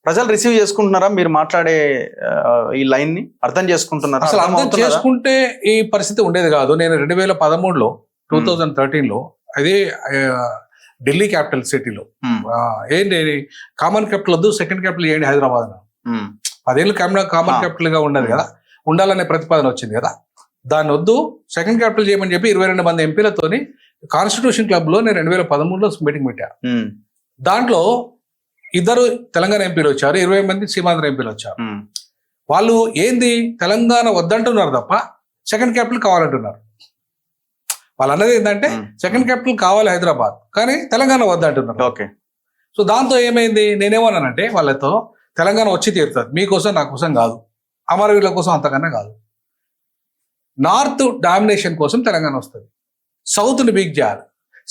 ప్రజలు రిసీవ్ చేసుకుంటున్నారా మీరు మాట్లాడే ఈ లైన్ ని అర్థం చేసుకుంటున్నారా? అసలు అర్థం చేసుకుంటే ఈ పరిస్థితి ఉండేది కాదు. నేను 2013లో 2013లో అదే ఢిల్లీ క్యాపిటల్ సిటీలో ఏంటి కామన్ క్యాపిటల్ వద్దు, సెకండ్ క్యాపిటల్ ఏంటి హైదరాబాద్ 10 ఏళ్ళు కామన్ క్యాపిటల్ గా ఉండదు కదా, ఉండాలనే ప్రతిపాదన వచ్చింది కదా. దాన్ని వద్దు, సెకండ్ క్యాపిటల్ చేయమని చెప్పి 22 మంది ఎంపీలతోని కాన్స్టిట్యూషన్ క్లబ్ లో నేను 2013లో మీటింగ్ పెట్టా. దాంట్లో 2 తెలంగాణ ఎంపీలు వచ్చారు, 20 మంది సీమాంధ్ర ఎంపీలు వచ్చారు. వాళ్ళు ఏంది తెలంగాణ వద్దంటున్నారు తప్ప సెకండ్ క్యాపిటల్ కావాలంటున్నారు. వాళ్ళు అన్నది ఏంటంటే సెకండ్ క్యాపిటల్ కావాలి హైదరాబాద్, కానీ తెలంగాణ వద్దంటున్నారు. ఓకే. సో దాంతో ఏమైంది, నేనేమన్నానంటే వాళ్ళతో తెలంగాణ వచ్చి తీరుతుంది, మీకోసం నా కోసం కాదు, అమరవీరుల కోసం అంతకన్నా కాదు. నార్త్ డామినేషన్ కోసం తెలంగాణ వస్తుంది, సౌత్ని వీక్ చేయాలి.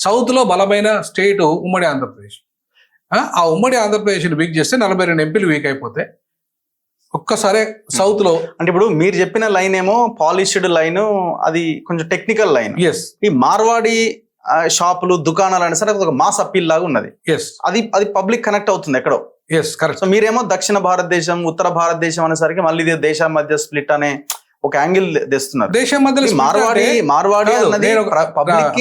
సౌత్లో బలమైన స్టేట్ ఉమ్మడి ఆంధ్రప్రదేశ్. ఆ ఉమ్మడి ఆంధ్రప్రదేశ్ని వీక్ చేస్తే 42 ఎంపీలు వీక్ అయిపోతే ఒక్కసారి సౌత్ లో అంటే ఇప్పుడు మీరు చెప్పిన లైన్ ఏమో పాలిష్డ్ లైన్, అది కొంచెం టెక్నికల్ లైన్. ఈ మార్వాడి షాపులు దుకాణాలు అనే సరే ఒక మాస్ అప్పీల్ లాగా ఉన్నది. అది పబ్లిక్ కనెక్ట్ అవుతుంది ఎక్కడో. కరెక్ట్. సో మీరేమో దక్షిణ భారతదేశం ఉత్తర భారతదేశం అనేసరికి మళ్ళీ ఇది దేశం మధ్య స్ప్లిట్ అనే ఒక యాంగిల్ తెస్తున్నారు. దేశం మధ్య మార్వాడి అన్నది పబ్లిక్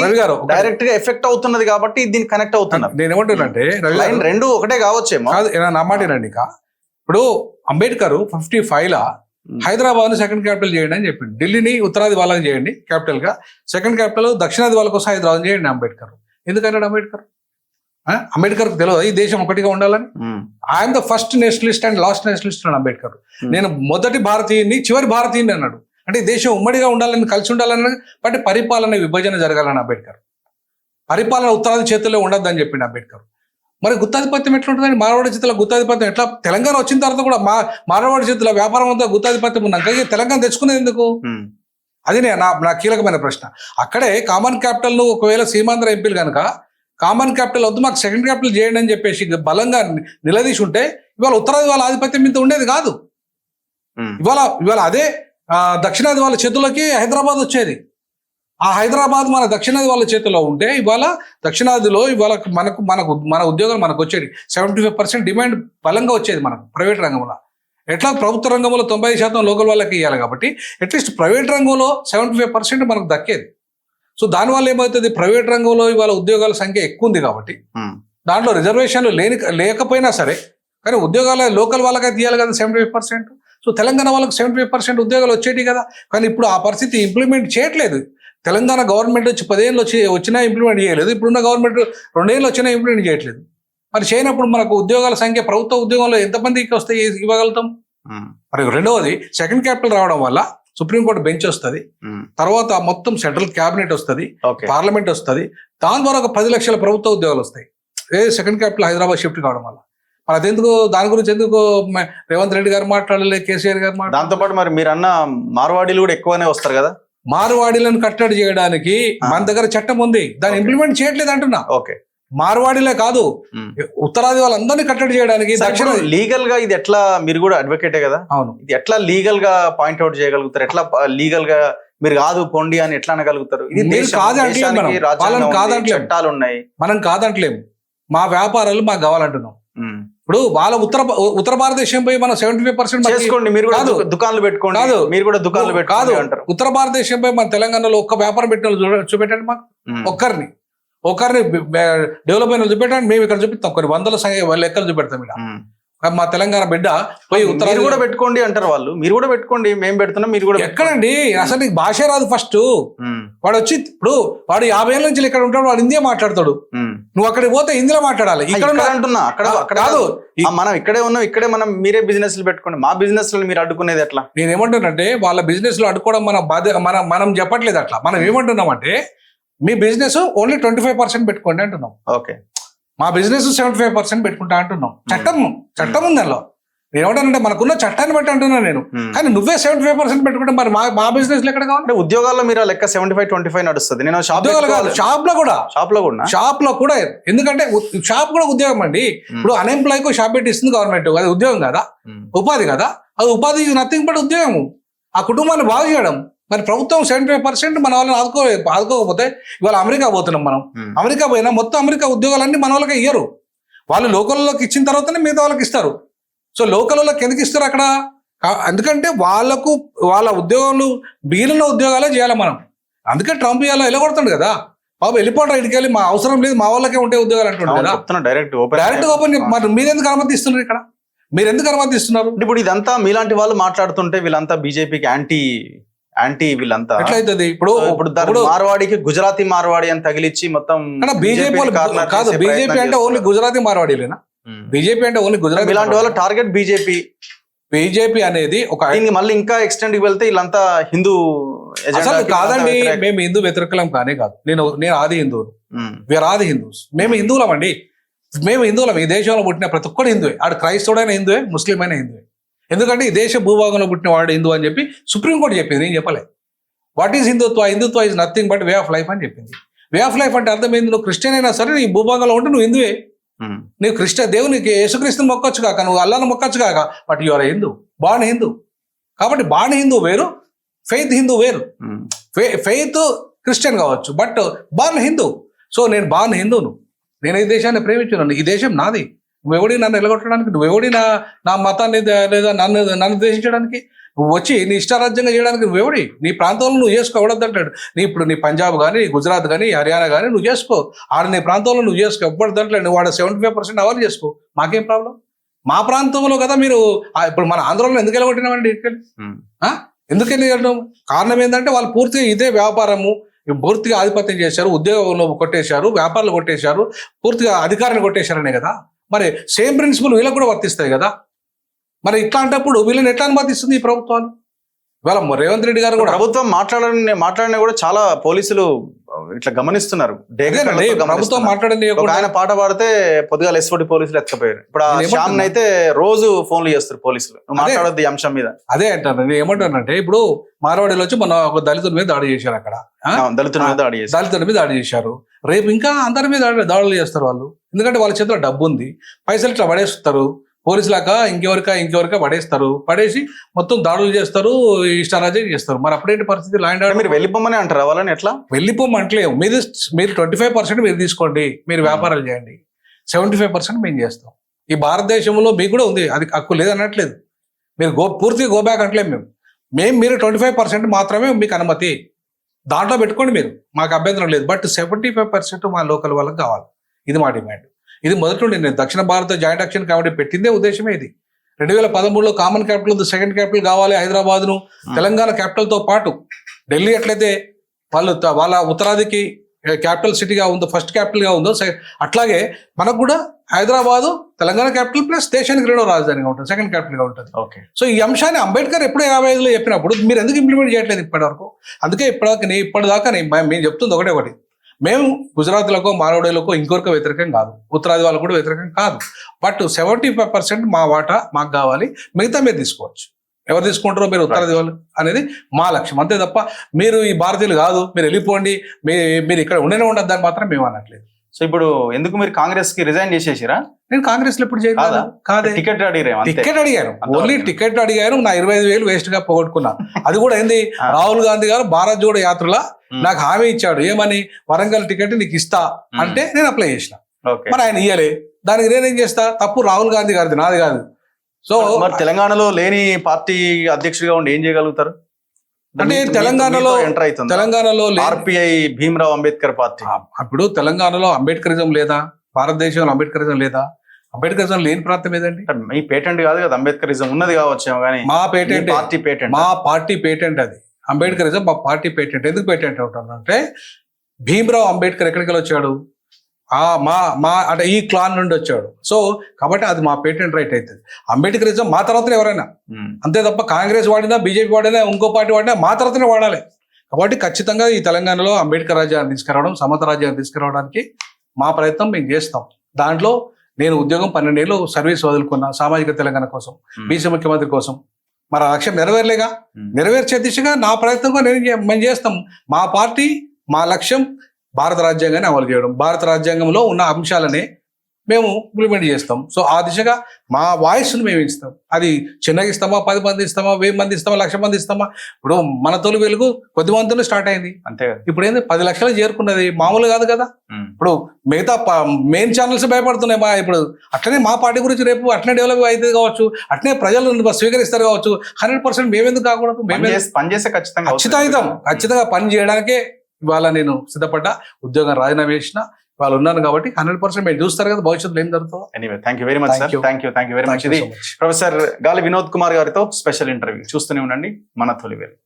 డైరెక్ట్ గా ఎఫెక్ట్ అవుతున్నది కాబట్టి దీనికి కనెక్ట్ అవుతున్నారు. నేను ఏమంటున్నానంటే లైన్ రెండు ఒకటే కావచ్చేమో. నా మాట రండి. ఇప్పుడు అంబేద్కర్ 55లా హైదరాబాద్ ను సెకండ్ క్యాపిటల్ చేయండి అని చెప్పింది. ఢిల్లీని ఉత్తరాది వాళ్ళకి చేయండి క్యాపిటల్ గా, సెకండ్ క్యాపిటల్ దక్షిణాది వాళ్ళ కోసం హైదరాబాద్ చేయండి అంబేద్కర్. ఎందుకన్నాడు అంబేద్కర్ తెలియదు ఈ దేశం ఒకటిగా ఉండాలని? I'm the first Nationalist and last Nationalist అని అంబేద్కర్. నేను మొదటి భారతీయుని చివరి భారతీయుని అన్నాడు. అంటే దేశం ఉమ్మడిగా ఉండాలని, కలిసి ఉండాలని, బట్ పరిపాలన విభజన జరగాలని అంబేద్కర్. పరిపాలన ఉత్తరాది చేతుల్లో ఉండద్దని చెప్పిండు అంబేద్కర్. మరి గుత్తాధిపత్యం ఎట్లుంటుందండి? మార్వాడి చేతుల గుత్తాధిపత్యం ఎట్లా? తెలంగాణ వచ్చిన తర్వాత కూడా మార్వాడి చేతుల వ్యాపారం అంతా గుత్తాధిపత్యం ఉన్నాక తెలంగాణ తెచ్చుకునేది ఎందుకు? అది నా కీలకమైన ప్రశ్న. అక్కడే కామన్ క్యాపిటల్ ఒకవేళ సీమాంధ్ర ఎంపీలు కనుక కామన్ క్యాపిటల్ వద్దు మాకు సెకండ్ క్యాపిటల్ చేయండి అని చెప్పేసి బలంగా నిలదీసి ఉంటే ఇవాళ ఉత్తరాది వాళ్ళ ఆధిపత్యం మీద ఉండేది కాదు. ఇవాళ అదే దక్షిణాది వాళ్ళ చేతుల్లోకి హైదరాబాద్ వచ్చేది. ఆ హైదరాబాద్ మన దక్షిణాది వాళ్ళ చేతిలో ఉంటే ఇవాళ దక్షిణాదిలో ఇవాళ మన ఉద్యోగాలు మనకు వచ్చేది 75% డిమాండ్ బలంగా వచ్చేది మనకు ప్రైవేట్ రంగంలో. ఎట్లా ప్రభుత్వ రంగంలో 90% లోకల్ వాళ్ళకి ఇవ్వాలి కాబట్టి అట్లీస్ట్ ప్రైవేట్ రంగంలో 75% మనకు దక్కేది. సో దానివల్ల ఏమవుతుంది, ప్రైవేట్ రంగంలో ఇవాళ ఉద్యోగాల సంఖ్య ఎక్కువ ఉంది కాబట్టి దాంట్లో రిజర్వేషన్లు లేకపోయినా సరే కానీ ఉద్యోగాలు లోకల్ వాళ్ళకైతే ఇవ్వాలి కదా 75%. సో తెలంగాణ వాళ్ళకి 75% ఉద్యోగాలు వచ్చేటి కదా. కానీ ఇప్పుడు ఆ పరిస్థితి ఇంప్లిమెంట్ చేయట్లేదు. తెలంగాణ గవర్నమెంట్ వచ్చి 10 ఏళ్ళు వచ్చినా ఇంప్లిమెంట్ చేయలేదు. ఇప్పుడున్న గవర్నమెంట్ 2 ఏళ్ళు వచ్చినా ఇంప్లిమెంట్ చేయట్లేదు. మరి చేయనప్పుడు మనకు ఉద్యోగాల సంఖ్య ప్రభుత్వ ఉద్యోగంలో ఎంతమందికి వస్తే ఇవ్వగలుగుతాం? మరి రెండవది సెకండ్ క్యాపిటల్ రావడం వల్ల సుప్రీంకోర్టు బెంచ్ వస్తుంది, తర్వాత మొత్తం సెంట్రల్ క్యాబినెట్ వస్తుంది, పార్లమెంట్ వస్తుంది. దాని ద్వారా ఒక 10 లక్షల ప్రభుత్వ ఉద్యోగాలు వస్తాయి సెకండ్ క్యాపిటల్ హైదరాబాద్ షిఫ్ట్ కావడం వల్ల. మరి అదెందుకు, దాని గురించి ఎందుకు రేవంత్ రెడ్డి గారు మాట్లాడలే, కేసీఆర్ గారు మాట్లాడారు? దాంతోపాటు మరి మీరు అన్న మార్వాడీలు కూడా ఎక్కువనే వస్తారు కదా. మార్వాడీలను కట్టడి చేయడానికి మన దగ్గర చట్టం ఉంది, దాన్ని ఇంప్లిమెంట్ చేయట్లేదు అంటున్నా. ఓకే, మార్వాడీలే కాదు ఉత్తరాది వాళ్ళందరినీ కట్టడి చేయడానికి లీగల్ గా ఇది ఎట్లా, మీరు కూడా అడ్వకేటే కదా, అవును, ఇది ఎట్లా లీగల్ గా పాయింట్అవుట్ చేయగలుగుతారు? ఎట్లా లీగల్ గా మీరు కాదు పొండి అని ఎట్లా అనగలుగుతారు? ఇది చట్టాలు ఉన్నాయి, మనం కాదంటలేము. మా వ్యాపారాలు మాకు కావాలంటున్నాం. ఇప్పుడు వాళ్ళ ఉత్తర భారతదేశం పోయి మనం 75% చేసుకోండి, మీరు కూడా దుకాణాలు పెట్టుకోండి, మీరు కూడా దుకాణాలు పెట్టుకోండి అంటారు. ఉత్తర భారతదేశం పోయి మన తెలంగాణలో ఒక్క వ్యాపారం పెట్టిన చూపెట్టండి మాకు, ఒకరిని డెవలప్ అయిన చూపెట్టండి. మేము ఇక్కడ చూపిస్తాం, కొన్ని వందల లెక్కలు చూపెడతాం. ఇక్కడ మా తెలంగాణ బిడ్డ పోయి ఉత్తరాది కూడా పెట్టుకోండి అంటారు వాళ్ళు. మీరు కూడా పెట్టుకోండి, మేము పెడుతున్నాం, మీరు కూడా ఎక్కడండి? అసలు నీకు భాష రాదు ఫస్ట్. వాడు వచ్చి ఇప్పుడు వాడు 50 ఏళ్ళ నుంచి ఇక్కడ ఉంటాడు, వాడు హిందీ మాట్లాడతాడు. నువ్వు అక్కడికి పోతే హిందీలో మాట్లాడాలి. ఇక్కడ అంటున్నా అక్కడ కాదు, మనం ఇక్కడే ఉన్నాం, ఇక్కడే మనం మీరే బిజినెస్ పెట్టుకోండి. మా బిజినెస్ లో మీరు అడ్డుకునేది ఎట్లా? నేను ఏమంటున్నానంటే వాళ్ళ బిజినెస్ లో అడ్డుకోవడం మన బాధ్యత. మనం చెప్పట్లేదు అట్లా. మనం ఏమంటున్నామంటే మీ బిజినెస్ ఓన్లీ 25% పెట్టుకోండి అంటున్నాం. ఓకే, మా బిజినెస్ 75% పెట్టుకుంటా అంటున్నాం. చట్టం ఉంది అందులో. నేను ఏమంటానంటే మనకున్న చట్టాన్ని బట్టి అంటున్నాను నేను. కానీ నువ్వే 75% పెట్టుకుంటే మరి మా బిజినెస్ లో ఎక్కడ కావాలి? ఉద్యోగాల్లో మీరు లెక్క 75-25 నడుస్తుంది. నేను షాప్ లో కూడా ఎందుకంటే షాప్ కూడా ఉద్యోగం అండి. ఇప్పుడు అన్ఎంప్లాయ్ కు షాప్ పెట్టిస్తుంది గవర్నమెంట్, అది ఉద్యోగం కదా, ఉపాధి కదా. అది ఉపాధి నథింగ్ బట్ ఉద్యోగము, ఆ కుటుంబాన్ని బాగు చేయడం. మరి ప్రభుత్వం 75% మన వాళ్ళని ఆదుకోకపోతే ఇవాళ అమెరికా పోతున్నాం మనం. అమెరికా పోయినా మొత్తం అమెరికా ఉద్యోగాలన్నీ మన వాళ్ళకి ఇయ్యరు. వాళ్ళు లోకల్లోకి ఇచ్చిన తర్వాతనే మిగతా వాళ్ళకి ఇస్తారు. సో లోకల్ వాళ్ళకి ఎందుకు ఇస్తారు అక్కడ? ఎందుకంటే వాళ్ళ ఉద్యోగాలు మిగిలిన ఉద్యోగాలే చేయాలి మనం. అందుకే ట్రంప్ ఇలా వెళ్ళగొడుతుంది కదా, బాబు వెళ్ళిపోవడం ఇంటికి వెళ్ళి మా అవసరం లేదు, మా వాళ్ళకే ఉంటే ఉద్యోగాలు అంటుండే కదా. Direct open. మరి మీరు ఎందుకు అనుమతిస్తున్నారు ఇక్కడ? మీరు ఎందుకు అనుమతిస్తున్నారు? ఇప్పుడు ఇదంతా మీలాంటి వాళ్ళు మాట్లాడుతుంటే వీళ్ళంతా బీజేపీకి యాంటీ వీళ్ళంతా ఎట్లయితుంది? ఇప్పుడు మార్వాడికి గుజరాతీ మార్వాడి అని తగిలిచ్చి మొత్తం బీజేపీ కాదు. బీజేపీ అంటే ఓన్లీ గుజరాతీ మార్వాడీలేనా? బీజేపీ అంటే ఓన్లీ గుజరాతీ. ఇలాంటి వాళ్ళ టార్గెట్ బీజేపీ అనేది ఒక మళ్ళీ ఇంకా ఎక్స్టెండ్ కి వెళ్తే వీళ్ళంతా హిందూ కాదండి. మేము హిందూ వ్యతిరేకలం కానే కాదు. నేను ఆది హిందువులు, వీఆర్ ఆది హిందూస్. మేము హిందువులం అండి. మేము హిందువులం. ఈ దేశంలో పుట్టిన ప్రతి ఒక్కడు హిందువే. ఆడు క్రైస్తవుడైన హిందువే, ముస్లిం అయినా హిందువే. ఎందుకంటే ఈ దేశ భూభాగంలో పుట్టిన వాడు హిందూ అని చెప్పి సుప్రీంకోర్టు చెప్పింది, నేను చెప్పలే. What is Hindutva? Hindutva is nothing but way of life అని చెప్పింది. వే ఆఫ్ లైఫ్ అంటే అర్థమైంది, నువ్వు క్రిస్టియన్ అయినా సరే నీ భూభాగంలో ఉంటే నువ్వు హిందువే. నువ్వు దేవునికి యేసుక్రీస్తుని మొక్కొచ్చు కాక, నువ్వు అల్లాను మొక్కొచ్చు కాక, బట్ యు ఆర్ హిందూ, బాండ్ హిందూ. కాబట్టి బాండ్ హిందూ వేరు, ఫెయిత్ హిందూ వేరు. ఫెయిత్ క్రిస్టియన్ కావచ్చు, బట్ బార్న్ హిందూ. సో నేను బార్న్ హిందూను. నేను ఈ దేశాన్ని ప్రేమించున్నాను. ఈ దేశం నాది. నువ్వెవడి నన్ను ఎలగొట్టడానికి? నువ్వెవడి నా మతాన్ని లేదా నన్ను ద్వేషించడానికి? నువ్వు వచ్చి నీ ఇష్టారాజ్యంగా చేయడానికి నువ్వెవడి? నీ ప్రాంతంలో నువ్వు చేసుకోవద్దంటాడు. ఇప్పుడు నీ పంజాబ్ కానీ, గుజరాత్ కానీ, హర్యానా కానీ నువ్వు చేసుకో. నీ ప్రాంతంలో నువ్వు చేసుకో, ఎవ్వడంటే నువ్వు వాడు 75% అవర్లు చేసుకో, మాకేం ప్రాబ్లం? మా ప్రాంతంలో కదా మీరు. ఇప్పుడు మన ఆంధ్రలో ఎందుకు వెళ్ళగొట్టినామండి? ఎందుకు వెళ్ళగొట్టడం? కారణం ఏంటంటే వాళ్ళు పూర్తిగా ఇదే వ్యాపారము, పూర్తిగా ఆధిపత్యం చేశారు, ఉద్యోగంలో కొట్టేశారు, వ్యాపారాలు కొట్టేశారు, పూర్తిగా అధికారాన్ని కొట్టేశారనే కదా. మరి సేమ్ ప్రిన్సిపల్ వీళ్ళకి కూడా వర్తిస్తాయి కదా. మరి ఇట్లాంటప్పుడు వీళ్ళని ఎట్లా అనుమతిస్తుంది ఈ ప్రభుత్వాలు? ఇవాళ రేవంత్ రెడ్డి గారు కూడా ప్రభుత్వం మాట్లాడిన కూడా చాలా పోలీసులు ఇట్లా గమనిస్తున్నారు. ప్రభుత్వం మాట్లాడింది. ఆయన పాట పాడితే పొద్దుగాల ఎస్ఓటి పోలీసులు ఎత్తుకపోయారు. ఇప్పుడు శ్యామ్ అయితే రోజు ఫోన్లు చేస్తారు పోలీసులు, మాట్లాడొద్దు ఈ అంశం మీద. అదే అంటారు. నేను ఏమంటానంటే, ఇప్పుడు మార్వాడీలో వచ్చి మన ఒక దళితుల మీద దాడి చేశారు. అక్కడ దళితుల మీద దాడి చేశారు. రేపు ఇంకా అందరి మీద దాడులు చేస్తారు వాళ్ళు. ఎందుకంటే వాళ్ళ చేతిలో డబ్బు ఉంది, పైసలు ఇట్లా పడేస్తారు. పోలీసులాగా ఇంకెవరికా పడేసి మొత్తం దాడులు చేస్తారు, ఇష్టారాజ్యం చేస్తారు. మరి అప్పుడేంటి పరిస్థితి? ల్యాండ్ మీరు వెళ్ళిపోమని అంటారు వాళ్ళని. ఎట్లా వెళ్ళిపోమంటలేము. మీరు 25% మీరు తీసుకోండి, మీరు వ్యాపారాలు చేయండి, 75% మేము చేస్తాం. ఈ భారతదేశంలో మీకు కూడా ఉంది, అది హక్కు లేదనట్లేదు. మీరు పూర్తిగా గోబ్యాక్ అంటలేము. మీరు 25% మాత్రమే మీకు అనుమతి, దాంట్లో పెట్టుకోండి, మీరు మాకు అభ్యంతరం లేదు. బట్ 75% మా లోకల్ వాళ్ళకి కావాలి. ఇది మా డిమాండ్. ఇది మొదటి నుండి నేను దక్షిణ భారత జాయింట్ యాక్షన్ కమిటీ పెట్టిందే ఉద్దేశమే ఇది. 2013లో కామన్ క్యాపిటల్, సెకండ్ క్యాపిటల్ కావాలి హైదరాబాద్ను. తెలంగాణ క్యాపిటల్తో పాటు ఢిల్లీ ఎట్లయితే వాళ్ళ ఉత్తరాదికి క్యాపిటల్ సిటీగా ఉందో, ఫస్ట్ క్యాపిటల్గా ఉందో, అట్లాగే మనకు కూడా హైదరాబాదు తెలంగాణ క్యాపిటల్ ప్లస్ దేశానికి రెండో రాజధానిగా ఉంటుంది, సెకండ్ క్యాపిటల్గా ఉంటుంది. ఓకే. సో ఈ అంశాన్ని అంబేద్కర్ ఎప్పుడో 55లో చెప్పినప్పుడు మీరు ఎందుకు ఇంప్లిమెంట్ చేయట్లేదు ఇప్పటివరకు? అందుకే ఇప్పటిదాకా మేము చెప్తుంది ఒకటి, మేము గుజరాత్లకు, మార్వాడీలకు, ఇంకొక వ్యతిరేకం కాదు, ఉత్తరాది వాళ్ళకు కూడా వ్యతిరేకం కాదు. బట్ 75% మా వాటా మాకు కావాలి, మిగతా మీరు తీసుకోవచ్చు. ఎవరు తీసుకుంటారో మీరు ఉత్తరాది వాళ్ళు అనేది మా లక్ష్యం, అంతే తప్ప మీరు ఈ భారతీయులు కాదు, మీరు వెళ్ళిపోండి, మీరు ఇక్కడ ఉండొద్దు అని మాత్రం మేము అనట్లేదు. సో ఇప్పుడు ఎందుకు మీరు కాంగ్రెస్ కి రిజైన్ చేసేసిరా? నేను కాంగ్రెస్ లో ఎప్పుడు చేయలేదు. టికెట్ అడిగాను, ఓన్లీ టికెట్ అడిగాను. నా 25,000 వేస్ట్ గా పోగొట్టుకున్నా. అది కూడా ఏంది, రాహుల్ గాంధీ గారు భారత్ జోడో యాత్రలో నాకు హామీ ఇచ్చాడు, ఏమని, వరంగల్ టికెట్ నీకు ఇస్తా అంటే నేను అప్లై చేసిన. మరి ఆయన ఇయ్యలే, దానికి నేనేం చేస్తా? తప్పు రాహుల్ గాంధీ గారిది, నాది కాదు. సో మరి తెలంగాణలో లేని పార్టీ అధ్యక్షుడిగా ఉండి ఏం చేయగలుగుతారు? అంటే తెలంగాణలో ఆర్పిఐ భీమ్రావ్ అంబేద్కర్ పార్టీ. అప్పుడు తెలంగాణలో అంబేద్కరిజం లేదా? భారతదేశంలో అంబేద్కరిజం లేదా? అంబేద్కరిజం లేని ప్రాంతం ఏదండి? మీ పేటెంట్ కాదు కదా, అంబేద్కరిజం ఉన్నది కావచ్చు కానీ మా పేటెంట్, మా పార్టీ పేటెంట్ అది. అంబేద్కరిజం మా పార్టీ పేటెంట్. ఎందుకు పేటెంట్ అవుతుందంటే, భీమ్రావ్ అంబేద్కర్ ఎక్కడికి వచ్చాడు? అంటే ఈ క్లాన్ నుండి వచ్చాడు. సో కాబట్టి అది మా పేటెంట్ రైట్ అవుతుంది. అంబేద్కరిజం మా తర్వాతనే ఎవరైనా, అంతే తప్ప కాంగ్రెస్ వాడినా, బీజేపీ వాడినా, ఇంకో పార్టీ వాడినా మా తర్వాతనే వాడాలి. కాబట్టి ఖచ్చితంగా ఈ తెలంగాణలో అంబేద్కర్ రాజ్యాన్ని తీసుకురావడం, సమత రాజ్యాన్ని తీసుకురావడానికి మా ప్రయత్నం మేము చేస్తాం. దాంట్లో నేను ఉద్యోగం 12 ఏళ్ళు సర్వీస్ వదులుకున్నా, సామాజిక తెలంగాణ కోసం, బీసీ ముఖ్యమంత్రి కోసం. మరి ఆ లక్ష్యం నెరవేరలేగా, నెరవేర్చే దిశగా నా ప్రయత్నంగా మేము చేస్తాం. మా పార్టీ, మా లక్ష్యం భారత రాజ్యాంగాన్ని అమలు చేయడం, భారత రాజ్యాంగంలో ఉన్న అంశాలనే మేము ఇంప్లిమెంట్ చేస్తాం. సో ఆ దిశగా మా వాయిస్ను మేము ఇస్తాం. అది చిన్నగా ఇస్తామా, 10 మంది ఇస్తామా, 1000 మంది ఇస్తామా, 1,00,000 మంది ఇస్తామా? ఇప్పుడు మన తొలి వెలుగు కొద్ది మందితో స్టార్ట్ అయింది, అంతే. ఇప్పుడు ఏంది 10 లక్షలు చేరుకున్నది, మామూలు కాదు కదా. ఇప్పుడు ఇప్పుడు మిగతా మెయిన్ ఛానల్స్ భయపడుతున్నాయి మా ఇప్పుడు. అట్లనే మా పార్టీ గురించి రేపు అట్లనే డెవలప్ అవుతుంది కావచ్చు, అట్లనే ప్రజలు స్వీకరిస్తారు కావచ్చు. 100% మేమెందుకు కాకూడదు? పనిచేస్తే ఖచ్చితంగా పని చేయడానికే ఇవాళ నేను సిద్ధపడ్డా. ఉద్యోగం రాజీనామా చేసిన వాళ్ళు ఉన్నారు కాబట్టి 100% మీరు చూస్తారు కదా భవిష్యత్తులో ఏం జరుగుతుందో. Anyway thank you very much sir. Thank you very much. ఇది ప్రొఫెసర్ గాలి వినోద్ కుమార్ గారితో స్పెషల్ ఇంటర్వ్యూ. చూస్తూనే ఉండండి మన తొలివేలు.